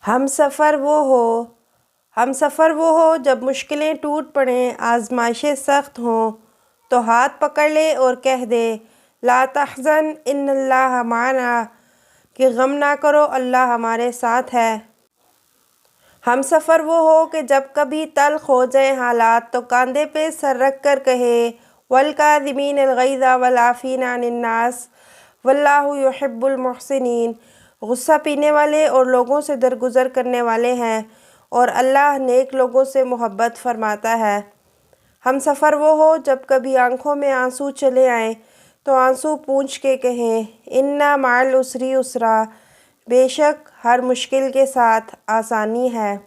हम सफ़र वो हो जब मुश्किलें टूट पड़ें, आज़माइशें सख्त हों, तो हाथ पकड़ ले और कह दे ला तहज़न इन्नल्लाह माना, कि गम ना करो, अल्लाह हमारे साथ है। हम सफ़र वो हो कि जब कभी तल्ख़ हो जाए हालात, तो कंधे पे सर रख कर कहे वल काज़िमीनल गैज़ वल आफ़ीना अनिन नास वल्लाहु युहिब्बुल मुहसिनीन। गुस्सा पीने वाले और लोगों से दरगुज़र करने वाले हैं, और अल्लाह नेक लोगों से मोहब्बत फरमाता है। हम सफ़र वो हो जब कभी आँखों में आंसू चले आएँ, तो आंसू पूंछ के कहें इन्ना माल उसरी उसरा, बेशक हर मुश्किल के साथ आसानी है।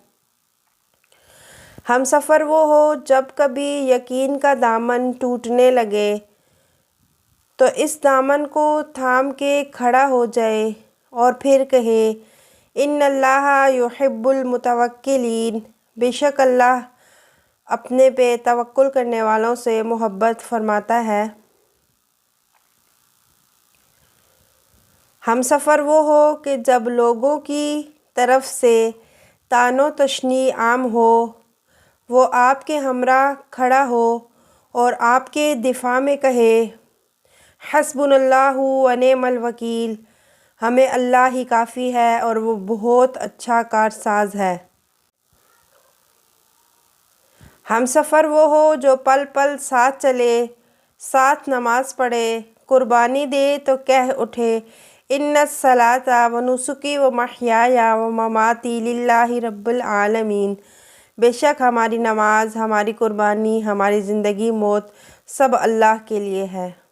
हम सफ़र वो हो जब कभी यकीन का दामन टूटने लगे, तो इस दामन को थाम के खड़ा हो जाए और फिर कहे इन्नल्लाह युहिब्बुल मुतवक्किलीन, बेशक अल्लाह अपने पे तवक्कुल करने वालों से मोहब्बत फरमाता है। हम सफ़र वो हो कि जब लोगों की तरफ से तानो तशनी आम हो, वो आपके हमरा खड़ा हो और आपके दिफा में कहे हस्बुनल्लाहु व निअमल वकील, हमें अल्लाह ही काफ़ी है और वो बहुत अच्छा कारसाज है। हम सफ़र वो हो जो पल पल साथ चले, साथ नमाज़ पढ़े, कुर्बानी दे तो कह उठे इन्नस सलाता व नुसुकी व महयाया व ममाती लिल्लाहि रब्बिल आलमीन, बेशक हमारी नमाज, हमारी कुर्बानी, हमारी ज़िंदगी मौत सब अल्लाह के लिए है।